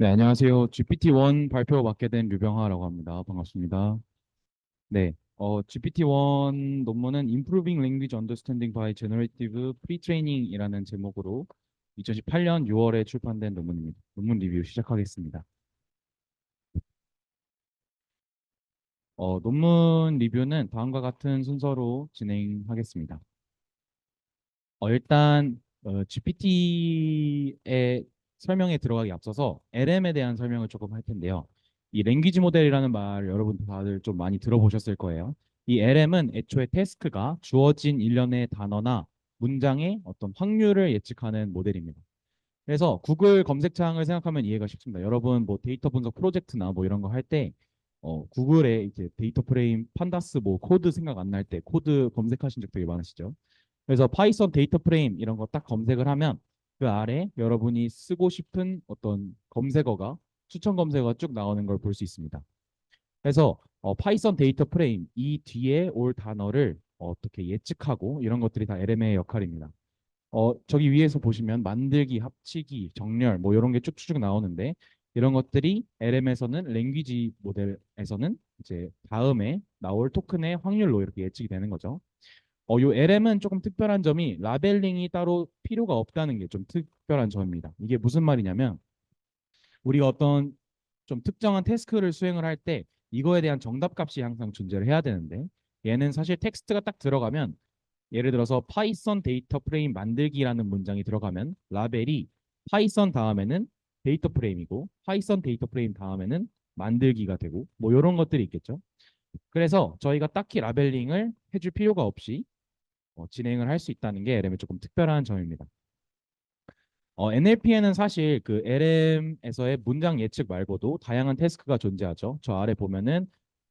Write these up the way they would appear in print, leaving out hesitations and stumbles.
네, 안녕하세요. GPT-1 발표 맡게 된 류병하라고 합니다. 반갑습니다. 네, GPT-1 논문은 Improving Language Understanding by Generative Pre-training이라는 제목으로 2018년 6월에 출판된 논문입니다. 논문 리뷰 시작하겠습니다. 논문 리뷰는 다음과 같은 순서로 진행하겠습니다. 일단 GPT의 설명에 들어가기 앞서서 LM에 대한 설명을 조금 할 텐데요. 이 랭귀지 모델이라는 말 여러분 다들 좀 많이 들어보셨을 거예요. 이 LM은 애초에 태스크가 주어진 일련의 단어나 문장의 어떤 확률을 예측하는 모델입니다. 그래서 구글 검색창을 생각하면 이해가 쉽습니다. 여러분 뭐 데이터 분석 프로젝트나 뭐 이런 거 할 때 구글에 이제 데이터 프레임 판다스 뭐 코드 생각 안 날 때 코드 검색하신 적 되게 많으시죠? 그래서 파이썬 데이터 프레임 이런 거 딱 검색을 하면 그 아래 여러분이 쓰고 싶은 어떤 검색어가 추천 검색어가 쭉 나오는 걸 볼 수 있습니다. 그래서 파이썬 데이터 프레임 이 뒤에 올 단어를 어떻게 예측하고 이런 것들이 다 LM의 역할입니다. 저기 위에서 보시면 만들기, 합치기, 정렬 뭐 이런 게 쭉쭉 나오는데 이런 것들이 LM에서는 랭귀지 모델에서는 이제 다음에 나올 토큰의 확률로 이렇게 예측이 되는 거죠. 요 LM은 조금 특별한 점이 라벨링이 따로 필요가 없다는 게 좀 특별한 점입니다. 이게 무슨 말이냐면 우리가 어떤 좀 특정한 태스크를 수행을 할 때 이거에 대한 정답 값이 항상 존재를 해야 되는데 얘는 사실 텍스트가 딱 들어가면 예를 들어서 파이썬 데이터 프레임 만들기라는 문장이 들어가면 라벨이 파이썬 다음에는 데이터 프레임이고 파이썬 데이터 프레임 다음에는 만들기가 되고 뭐 이런 것들이 있겠죠. 그래서 저희가 딱히 라벨링을 해줄 필요가 없이 진행을 할 수 있다는 게 LM의 조금 특별한 점입니다. NLP에는 사실 그 LM에서의 문장 예측 말고도 다양한 태스크가 존재하죠. 저 아래 보면은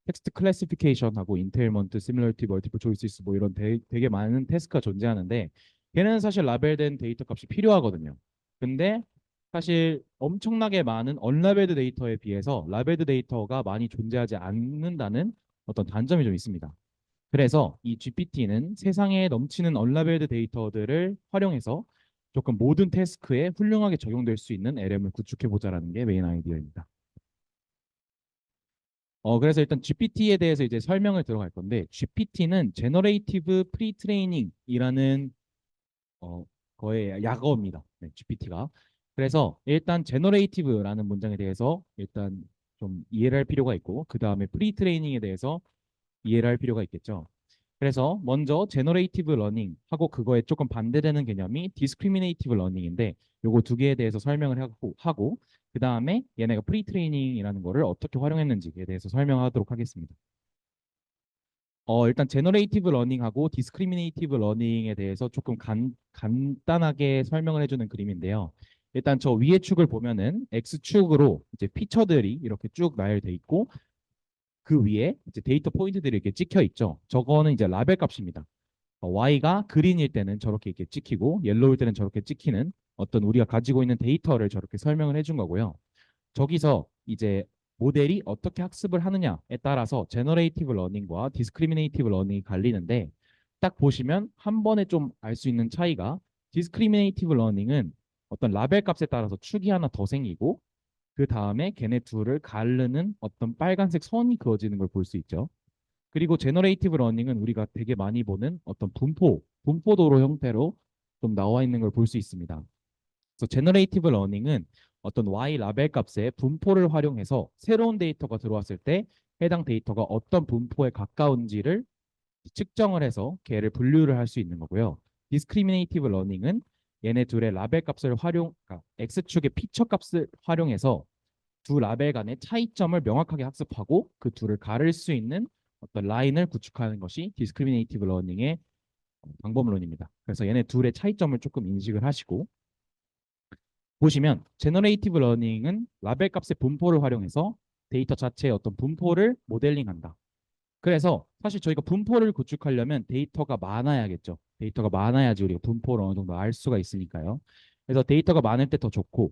텍스트 클래시피케이션하고 인테일먼트, 시뮬러티, 멀티플 초이시스 뭐 이런 되게 많은 태스크가 존재하는데 걔는 사실 라벨된 데이터 값이 필요하거든요. 근데 사실 엄청나게 많은 언라벨드 데이터에 비해서 라벨드 데이터가 많이 존재하지 않는다는 어떤 단점이 좀 있습니다. 그래서 이 GPT는 세상에 넘치는 언라벨드 데이터들을 활용해서 조금 모든 태스크에 훌륭하게 적용될 수 있는 LM을 구축해 보자라는 게 메인 아이디어입니다. 그래서 일단 GPT에 대해서 이제 설명을 들어갈 건데 GPT는 Generative Pre-training이라는 어, 거의 약어입니다. 네, GPT가. 그래서 일단 Generative라는 문장에 대해서 일단 좀 이해를 할 필요가 있고 그 다음에 Pre-training에 대해서 이해를 할 필요가 있겠죠. 그래서 먼저 제너레이티브 러닝 하고 그거에 조금 반대되는 개념이 디스크리미네이티브 러닝인데 요거 두 개에 대해서 설명을 하고 그다음에 얘네가 프리 트레이닝이라는 거를 어떻게 활용했는지에 대해서 설명하도록 하겠습니다. 일단 제너레이티브 러닝하고 디스크리미네이티브 러닝에 대해서 조금 간단하게 설명을 해주는 그림인데요. 일단 저 위의 축을 보면은 X축으로 이제 피처들이 이렇게 쭉 나열돼 있고 그 위에 이제 데이터 포인트들이 이렇게 찍혀 있죠. 저거는 이제 라벨 값입니다. Y가 그린일 때는 저렇게 이렇게 찍히고 옐로우일 때는 저렇게 찍히는 어떤 우리가 가지고 있는 데이터를 저렇게 설명을 해준 거고요. 저기서 이제 모델이 어떻게 학습을 하느냐에 따라서 제너레이티브 러닝과 디스크리미네이티브 러닝이 갈리는데 딱 보시면 한 번에 좀 알 수 있는 차이가 디스크리미네이티브 러닝은 어떤 라벨 값에 따라서 축이 하나 더 생기고 그 다음에 걔네 둘을 가르는 어떤 빨간색 선이 그어지는 걸 볼 수 있죠. 그리고 제너레이티브 러닝은 우리가 되게 많이 보는 어떤 분포 도로 형태로 좀 나와 있는 걸 볼 수 있습니다. 그래서 제너레이티브 러닝은 어떤 Y 라벨 값의 분포를 활용해서 새로운 데이터가 들어왔을 때 해당 데이터가 어떤 분포에 가까운지를 측정을 해서 걔를 분류를 할 수 있는 거고요. 디스크리미네이티브 러닝은 얘네 둘의 라벨 값을 그러니까 X축의 피처 값을 활용해서 두 라벨 간의 차이점을 명확하게 학습하고 그 둘을 가를 수 있는 어떤 라인을 구축하는 것이 디스크리미네이티브 러닝의 방법론입니다. 그래서 얘네 둘의 차이점을 조금 인식을 하시고 보시면 제너레이티브 러닝은 라벨 값의 분포를 활용해서 데이터 자체의 어떤 분포를 모델링한다. 그래서 사실 저희가 분포를 구축하려면 데이터가 많아야겠죠. 데이터가 많아야지 우리가 분포를 어느 정도 알 수가 있으니까요. 그래서 데이터가 많을 때 더 좋고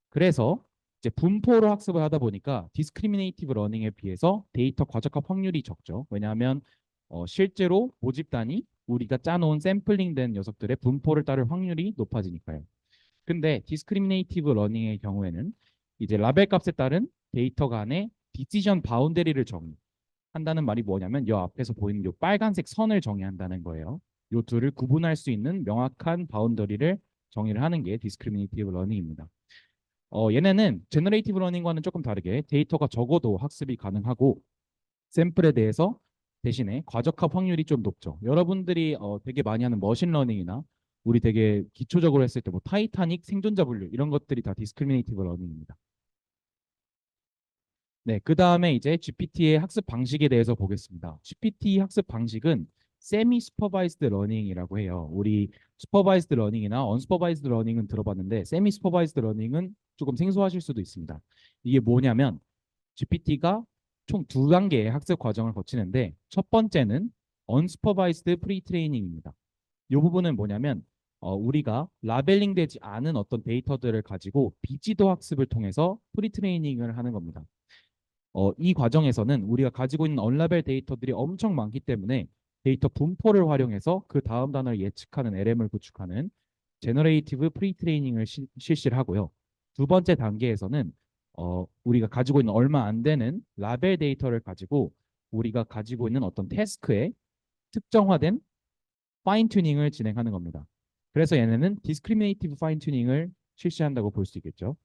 그래서 이제 분포로 학습을 하다 보니까 디스크리미네이티브 러닝에 비해서 데이터 과적합 확률이 적죠. 왜냐하면 실제로 모집단이 우리가 짜놓은 샘플링된 녀석들의 분포를 따를 확률이 높아지니까요. 근데 디스크리미네이티브 러닝의 경우에는 이제 라벨 값에 따른 데이터 간의 디시전 바운더리를 정의한다는 말이 뭐냐면 이 앞에서 보이는 이 빨간색 선을 정의한다는 거예요. 이 둘을 구분할 수 있는 명확한 바운더리를 정의를 하는 게 디스크리미네이티브 러닝입니다. 얘네는 제너레이티브 러닝과는 조금 다르게 데이터가 적어도 학습이 가능하고 샘플에 대해서 대신에 과적합 확률이 좀 높죠. 여러분들이 되게 많이 하는 머신러닝이나 우리 되게 기초적으로 했을 때 뭐 타이타닉, 생존자 분류 이런 것들이 다 디스크리미네이티브 러닝입니다. 네, 그 다음에 이제 GPT의 학습 방식에 대해서 보겠습니다. GPT 학습 방식은 세미 슈퍼바이즈드 러닝이라고 해요. 우리 슈퍼바이즈드 러닝이나 언슈퍼바이즈드 러닝은 들어봤는데 세미 슈퍼바이즈드 러닝은 조금 생소하실 수도 있습니다. 이게 뭐냐면 GPT가 총 두 단계의 학습 과정을 거치는데 첫 번째는 언슈퍼바이즈드 프리트레이닝입니다. 이 부분은 뭐냐면 우리가 라벨링 되지 않은 어떤 데이터들을 가지고 비지도 학습을 통해서 프리트레이닝을 하는 겁니다. 이 과정에서는 우리가 가지고 있는 언라벨 데이터들이 엄청 많기 때문에 데이터 분포를 활용해서 그 다음 단어를 예측하는 LM을 구축하는 제너레이티브 프리트레이닝을 실시를 하고요. 두 번째 단계에서는 우리가 가지고 있는 얼마 안 되는 라벨 데이터를 가지고 우리가 가지고 있는 어떤 태스크에 특정화된 파인 튜닝을 진행하는 겁니다. 그래서 얘네는 디스크리미네이티브 파인 튜닝을 실시한다고 볼 수 있겠죠.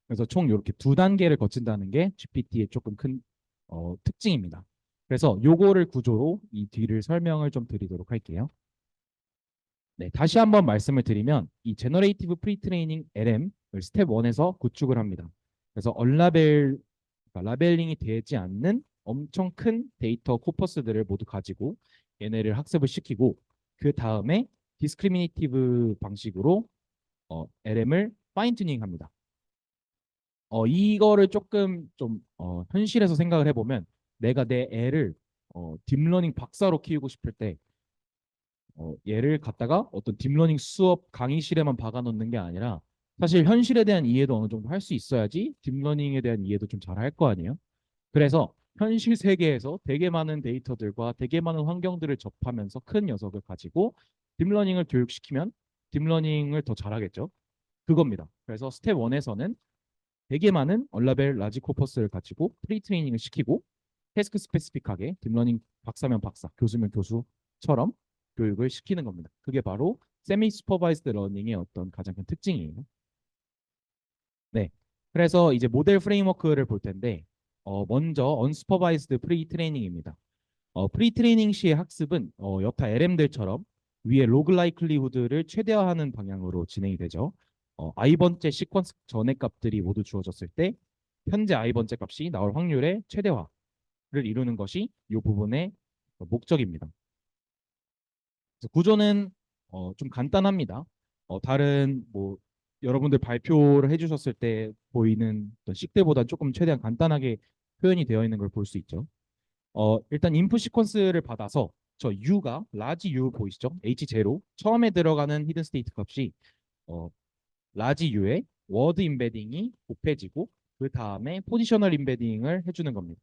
그래서 총 이렇게 두 단계를 거친다는 게 GPT의 조금 큰 특징입니다. 그래서 요거를 구조로 이 뒤를 설명을 좀 드리도록 할게요. 네, 다시 한번 말씀을 드리면 이 제너레이티브 프리트레이닝 LM을 스텝 1에서 구축을 합니다. 그래서 언라벨, 그러니까 라벨링이 되지 않는 엄청 큰 데이터 코퍼스들을 모두 가지고 얘네를 학습을 시키고 그 다음에 디스크리미네이티브 방식으로 LM을 파인 튜닝합니다. 이거를 조금 좀 현실에서 생각을 해보면 내가 내 애를 딥러닝 박사로 키우고 싶을 때 얘를 갖다가 어떤 딥러닝 수업 강의실에만 박아놓는 게 아니라 사실 현실에 대한 이해도 어느 정도 할 수 있어야지 딥러닝에 대한 이해도 좀 잘 할 거 아니에요. 그래서 현실 세계에서 되게 많은 데이터들과 되게 많은 환경들을 접하면서 큰 녀석을 가지고 딥러닝을 교육시키면 딥러닝을 더 잘하겠죠. 그겁니다. 그래서 스텝 1에서는 되게 많은 언라벨 라지 코퍼스를 가지고 프리트레이닝을 시키고 태스크 스페시픽하게 딥러닝 박사면 박사, 교수면 교수처럼 교육을 시키는 겁니다. 그게 바로 세미 슈퍼바이즈드 러닝의 어떤 가장 큰 특징이에요. 네. 그래서 이제 모델 프레임워크를 볼 텐데 먼저 언슈퍼바이즈드 프리트레이닝입니다. 프리트레이닝 시의 학습은 여타 LM들처럼 위에 로그 라이클리후드를 최대화하는 방향으로 진행이 되죠. i번째 시퀀스 전의 값들이 모두 주어졌을 때 현재 i번째 값이 나올 확률의 최대화를 이루는 것이 이 부분의 목적입니다. 그래서 구조는 좀 간단합니다. 다른 뭐 여러분들 발표를 해주셨을 때 보이는 어떤 식들보다 조금 최대한 간단하게 표현이 되어 있는 걸 볼 수 있죠. 일단 인풋 시퀀스를 받아서 저 U가 라지 U 보이시죠? H0 처음에 들어가는 히든 스테이트 값이 라지 U의 워드 임베딩이 곱해지고 그 다음에 포지셔널 임베딩을 해주는 겁니다.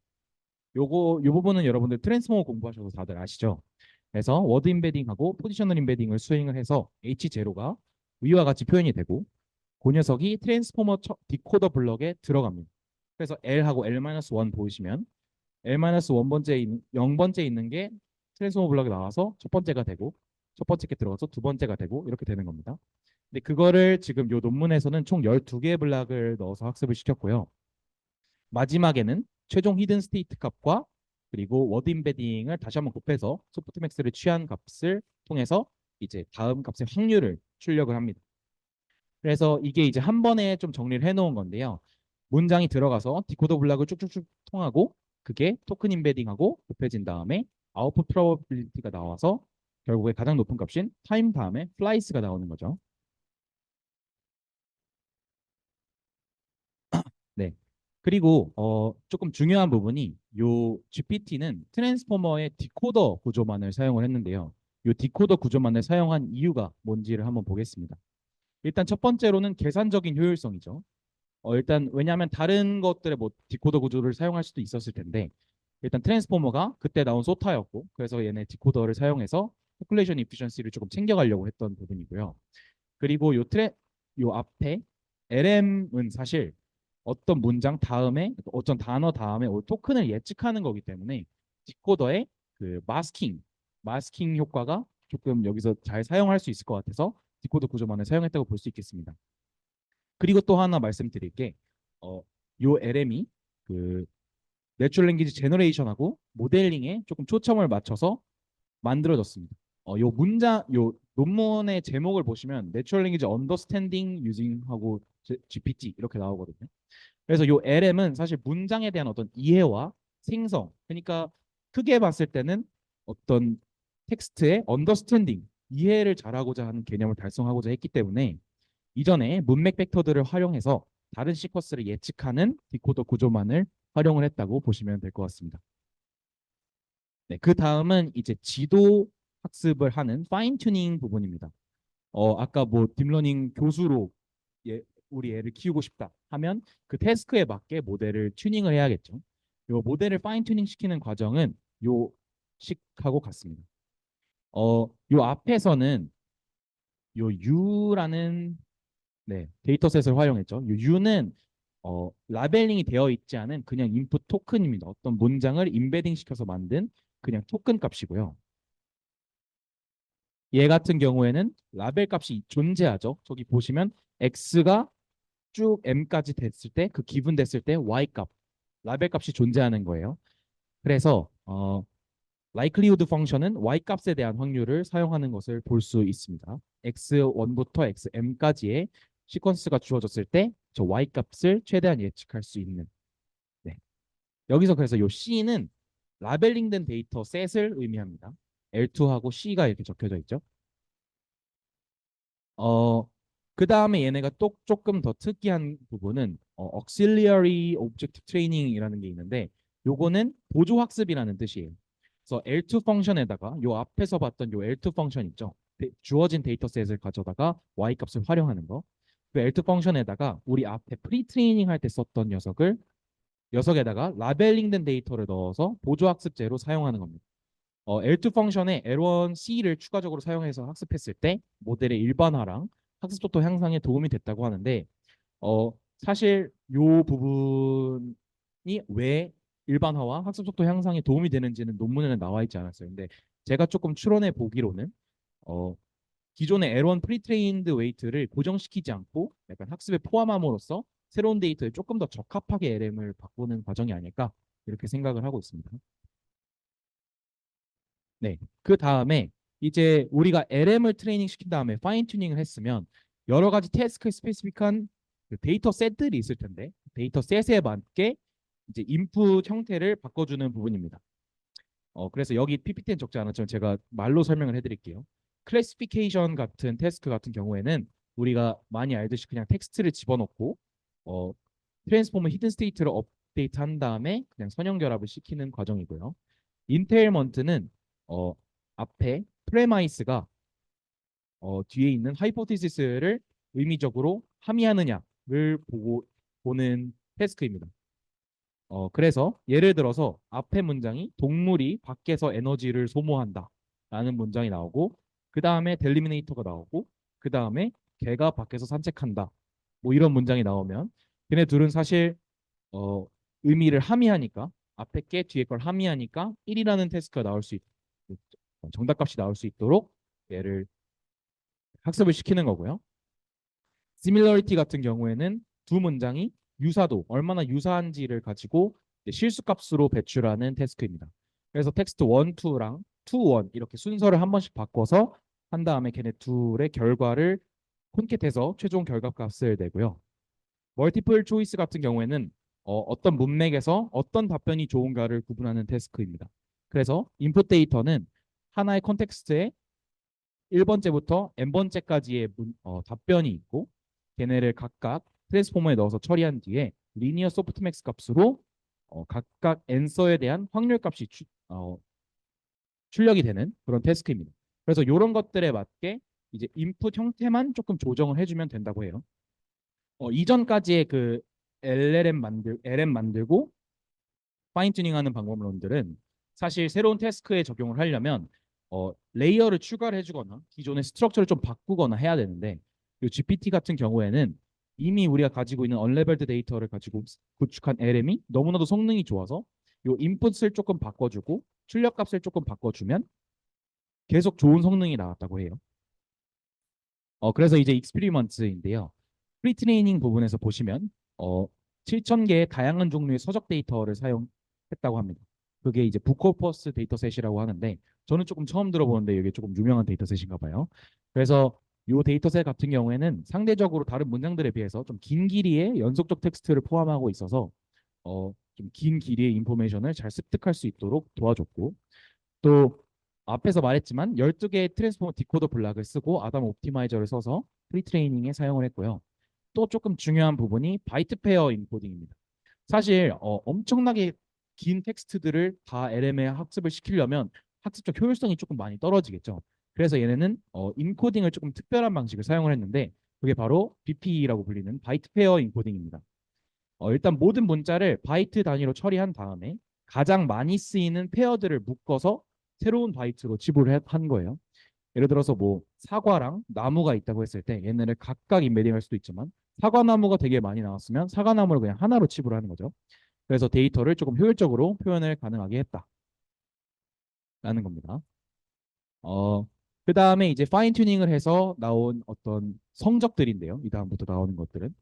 요 부분은 여러분들 트랜스포머 공부하셔서 다들 아시죠? 그래서 워드 임베딩하고 포지셔널 임베딩을 수행을 해서 H0가 위와 같이 표현이 되고 그 녀석이 트랜스포머 디코더 블럭에 들어갑니다. 그래서 L하고 L-1 보이시면 L-1번째 0번째 있는 게 트랜스포머 블럭에 나와서 첫 번째가 되고 첫 번째 게 들어가서 두 번째가 되고 이렇게 되는 겁니다. 근데 그거를 지금 요 논문에서는 총 12개의 블락을 넣어서 학습을 시켰고요. 마지막에는 최종 히든 스테이트 값과 그리고 워드 임베딩을 다시 한번 곱해서 소프트맥스를 취한 값을 통해서 이제 다음 값의 확률을 출력을 합니다. 그래서 이게 이제 한 번에 좀 정리를 해놓은 건데요. 문장이 들어가서 디코더 블락을 쭉쭉쭉 통하고 그게 토큰 임베딩하고 곱해진 다음에 아웃풋 프로버빌리티가 나와서 결국에 가장 높은 값인 타임 다음에 플라이스가 나오는 거죠. 네. 그리고 조금 중요한 부분이 요 GPT는 트랜스포머의 디코더 구조만을 사용을 했는데요. 요 디코더 구조만을 사용한 이유가 뭔지를 한번 보겠습니다. 일단 첫 번째로는 계산적인 효율성이죠. 일단 왜냐하면 다른 것들의 뭐 디코더 구조를 사용할 수도 있었을 텐데 일단 트랜스포머가 그때 나온 소타였고 그래서 얘네 디코더를 사용해서 포퓰레이션 이피션시를 조금 챙겨가려고 했던 부분이고요. 그리고 요 앞에 LM은 사실 어떤 문장 다음에 어떤 단어 다음에 토큰을 예측하는 거기 때문에 디코더의 그 마스킹 효과가 조금 여기서 잘 사용할 수 있을 것 같아서 디코더 구조만을 사용했다고 볼 수 있겠습니다. 그리고 또 하나 말씀드릴 게 요 LM이 그 내추럴 랭귀지 제너레이션하고 모델링에 조금 초점을 맞춰서 만들어졌습니다. 요 논문의 제목을 보시면 Natural Language Understanding Using 하고 GPT 이렇게 나오거든요. 그래서 요 LM은 사실 문장에 대한 어떤 이해와 생성, 그러니까 크게 봤을 때는 어떤 텍스트의 understanding, 이해를 잘하고자 하는 개념을 달성하고자 했기 때문에 이전에 문맥 벡터들을 활용해서 다른 시퀀스를 예측하는 디코더 구조만을 활용을 했다고 보시면 될 것 같습니다. 네, 그 다음은 이제 지도 학습을 하는 파인 튜닝 부분입니다. 아까 뭐 딥러닝 교수로 우리 애를 키우고 싶다 하면 그 태스크에 맞게 모델을 튜닝을 해야겠죠. 요 모델을 파인 튜닝 시키는 과정은 요 식하고 같습니다. 요 앞에서는 요 U라는 데이터셋을 활용했죠. 요 U는 라벨링이 되어 있지 않은 그냥 인풋 토큰입니다. 어떤 문장을 임베딩 시켜서 만든 그냥 토큰 값이고요. 얘 같은 경우에는 라벨 값이 존재하죠. 저기 보시면 x가 쭉 m까지 됐을 때 그 기분 됐을 때 y 값 라벨 값이 존재하는 거예요. 그래서 likelihood 펑션은 y 값에 대한 확률을 사용하는 것을 볼 수 있습니다. x1부터 xm까지의 시퀀스가 주어졌을 때 저 y 값을 최대한 예측할 수 있는. 네. 여기서 그래서 요 c는 라벨링된 데이터 셋을 의미합니다. L2하고 C가 이렇게 적혀져 있죠. 그 다음에 얘네가 또 조금 더 특이한 부분은 auxiliary object training이라는 게 있는데 요거는 보조 학습이라는 뜻이에요. 그래서 L2 펑션에다가 요 앞에서 봤던 요 L2 펑션 있죠. 주어진 데이터셋을 가져다가 y 값을 활용하는 거. 그 L2 펑션에다가 우리 앞에 프리 트레이닝 할 때 썼던 녀석에다가 라벨링된 데이터를 넣어서 보조 학습제로 사용하는 겁니다. L2 펑션에 L1C를 추가적으로 사용해서 학습했을 때 모델의 일반화랑 학습 속도 향상에 도움이 됐다고 하는데 사실 요 부분이 왜 일반화와 학습 속도 향상에 도움이 되는지는 논문에는 나와 있지 않았어요. 근데 제가 조금 추론해 보기로는 기존의 L1 프리트레인드 웨이트를 고정시키지 않고 약간 학습에 포함함으로써 새로운 데이터에 조금 더 적합하게 LM을 바꾸는 과정이 아닐까 이렇게 생각을 하고 있습니다. 네. 그 다음에 이제 우리가 LM을 트레이닝 시킨 다음에 파인 튜닝을 했으면 여러 가지 태스크 스페시픽한 그 데이터 셋들이 있을 텐데 데이터 셋에 맞게 이제 인풋 형태를 바꿔주는 부분입니다. 그래서 여기 PPT는 적지 않았지만 제가 말로 설명을 해드릴게요. 클래시피케이션 같은 태스크 같은 경우에는 우리가 많이 알듯이 그냥 텍스트를 집어넣고 트랜스포머 히든 스테이트를 업데이트한 다음에 그냥 선형 결합을 시키는 과정이고요. 인테일먼트는 앞에 프레마이스가 뒤에 있는 하이포테시스를 의미적으로 함의하느냐를 보는 태스크입니다. 그래서 예를 들어서 앞에 문장이 동물이 밖에서 에너지를 소모한다 라는 문장이 나오고 그 다음에 델리미네이터가 나오고 그 다음에 개가 밖에서 산책한다 뭐 이런 문장이 나오면 걔네 둘은 사실 의미를 함의하니까 앞에 게 뒤에 걸 함의하니까 1이라는 태스크가 나올 수 정답값이 나올 수 있도록 얘를 학습을 시키는 거고요. similarity 같은 경우에는 두 문장이 유사도 얼마나 유사한지를 가지고 실수값으로 배출하는 태스크입니다. 그래서 텍스트 1, 2랑 2, 1 이렇게 순서를 한 번씩 바꿔서 한 다음에 걔네 둘의 결과를 콘캣해서 최종 결과값을 내고요. 멀티플 초이스 같은 경우에는 어떤 문맥에서 어떤 답변이 좋은가를 구분하는 태스크입니다. 그래서 인풋 데이터는 하나의 컨텍스트에 1번째부터 n번째까지의 답변이 있고 걔네를 각각 트랜스포머에 넣어서 처리한 뒤에 리니어 소프트맥스 값으로 각각 앤서에 대한 확률 값이 출력이 되는 그런 태스크입니다. 그래서 이런 것들에 맞게 이제 인풋 형태만 조금 조정을 해주면 된다고 해요. 이전까지의 그 LM 만들고 파인 튜닝하는 방법론들은 사실 새로운 태스크에 적용을 하려면 레이어를 추가를 해주거나 기존의 스트럭처를 좀 바꾸거나 해야 되는데 이 GPT 같은 경우에는 이미 우리가 가지고 있는 언레벨드 데이터를 가지고 구축한 LM이 너무나도 성능이 좋아서 요 인풋을 조금 바꿔주고 출력값을 조금 바꿔주면 계속 좋은 성능이 나왔다고 해요. 그래서 이제 익스피리먼트인데요. 프리트레이닝 부분에서 보시면 7,000개의 다양한 종류의 서적 데이터를 사용했다고 합니다. 그게 이제 부코퍼스 데이터셋이라고 하는데 저는 조금 처음 들어보는데 이게 조금 유명한 데이터셋인가 봐요. 그래서 이 데이터셋 같은 경우에는 상대적으로 다른 문장들에 비해서 좀 긴 길이의 연속적 텍스트를 포함하고 있어서 좀 긴 길이의 인포메이션을 잘 습득할 수 있도록 도와줬고 또 앞에서 말했지만 12개의 트랜스포머 디코더 블락을 쓰고 아담 옵티마이저를 써서 프리트레이닝에 사용을 했고요. 또 조금 중요한 부분이 바이트 페어 인코딩입니다. 사실 엄청나게 긴 텍스트들을 다 LM에 학습을 시키려면 학습적 효율성이 조금 많이 떨어지겠죠. 그래서 얘네는 인코딩을 조금 특별한 방식을 사용을 했는데 그게 바로 BPE라고 불리는 바이트 페어 인코딩입니다. 일단 모든 문자를 바이트 단위로 처리한 다음에 가장 많이 쓰이는 페어들을 묶어서 새로운 바이트로 치부를 한 거예요. 예를 들어서 뭐 사과랑 나무가 있다고 했을 때 얘네를 각각 인베딩할 수도 있지만 사과나무가 되게 많이 나왔으면 사과나무를 그냥 하나로 치부를 하는 거죠. 그래서 데이터를 조금 효율적으로 표현을 가능하게 했다라는 겁니다. 그 다음에 이제 파인 튜닝을 해서 나온 어떤 성적들인데요. 이 다음부터 나오는 것들은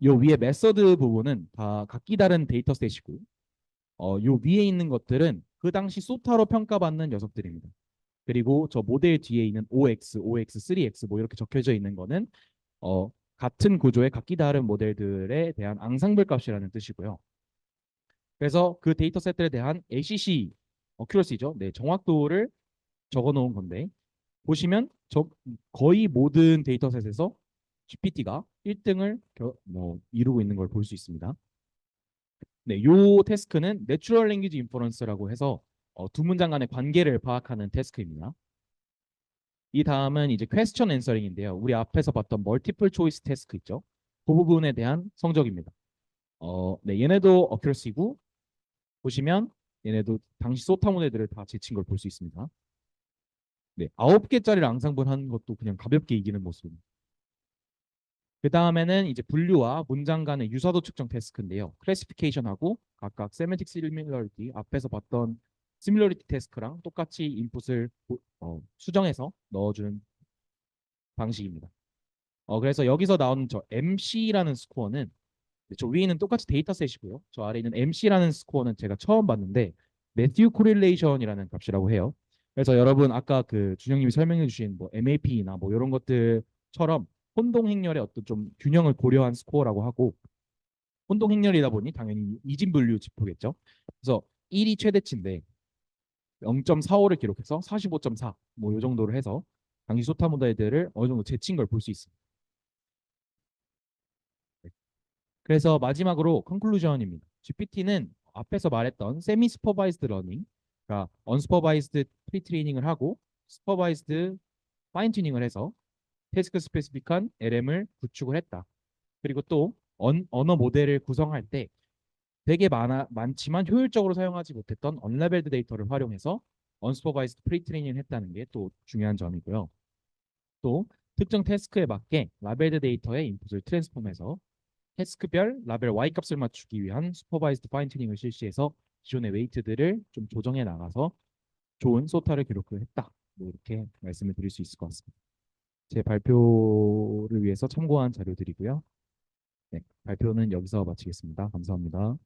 요 위에 메서드 부분은 다 각기 다른 데이터셋이고 요 위에 있는 것들은 그 당시 소타로 평가받는 녀석들입니다. 그리고 저 모델 뒤에 있는 OX, OX, 3X 뭐 이렇게 적혀져 있는 거는 같은 구조의 각기 다른 모델들에 대한 앙상블 값이라는 뜻이고요. 그래서 그 데이터셋들에 대한 ACC, 어큐러시죠. 네, 정확도를 적어 놓은 건데 보시면 거의 모든 데이터셋에서 GPT가 1등을 이루고 있는 걸 볼 수 있습니다. 네, 요 태스크는 내추럴 랭귀지 인퍼런스라고 해서 두 문장 간의 관계를 파악하는 태스크입니다. 이 다음은 이제 퀘스천 앤서링인데요. 우리 앞에서 봤던 멀티플 초이스 태스크 있죠. 그 부분에 대한 성적입니다. 네, 얘네도 어큐러시고 보시면 얘네도 당시 소타 모델들을 다 제친 걸 볼 수 있습니다. 네, 9개짜리를 앙상블하는 것도 그냥 가볍게 이기는 모습. 그 다음에는 이제 분류와 문장 간의 유사도 측정 태스크인데요. 클래시피케이션하고 각각 세맨틱 시밀러리티 앞에서 봤던 시밀러리티 태스크랑 똑같이 인풋을 수정해서 넣어주는 방식입니다. 그래서 여기서 나오는 저 MC라는 스코어는 저 위에는 똑같이 데이터셋이고요. 저 아래 있는 MC라는 스코어는 제가 처음 봤는데 매튜 코릴레이션이라는 값이라고 해요. 그래서 여러분 아까 그 준영님이 설명해 주신 뭐 MAP나 뭐 이런 것들처럼 혼동 행렬의 어떤 좀 균형을 고려한 스코어라고 하고 혼동 행렬이다 보니 당연히 이진 분류 지표겠죠. 그래서 1이 최대치인데 0.45를 기록해서 45.4 뭐 이 정도를 해서 당시 소타 모델들을 어느 정도 제친 걸 볼 수 있습니다. 그래서 마지막으로 컨클루전입니다. GPT는 앞에서 말했던 세미 슈퍼바이즈드 러닝, 그러니까 언슈퍼바이즈드 프리트레이닝을 하고 슈퍼바이즈드 파인 튜닝을 해서 태스크 스페시픽한 LM을 구축을 했다. 그리고 또 언어 모델을 구성할 때 되게 많지만 효율적으로 사용하지 못했던 언레벨드 데이터를 활용해서 언슈퍼바이즈드 프리트레이닝을 했다는 게 또 중요한 점이고요. 또 특정 태스크에 맞게 라벨드 데이터의 인풋을 트랜스폼해서 태스크별 라벨 Y 값을 맞추기 위한 슈퍼바이즈드 파인 튜닝을 실시해서 기존의 웨이트들을 좀 조정해 나가서 좋은 소타를 기록했다. 뭐 이렇게 말씀을 드릴 수 있을 것 같습니다. 제 발표를 위해서 참고한 자료들이고요. 네, 발표는 여기서 마치겠습니다. 감사합니다.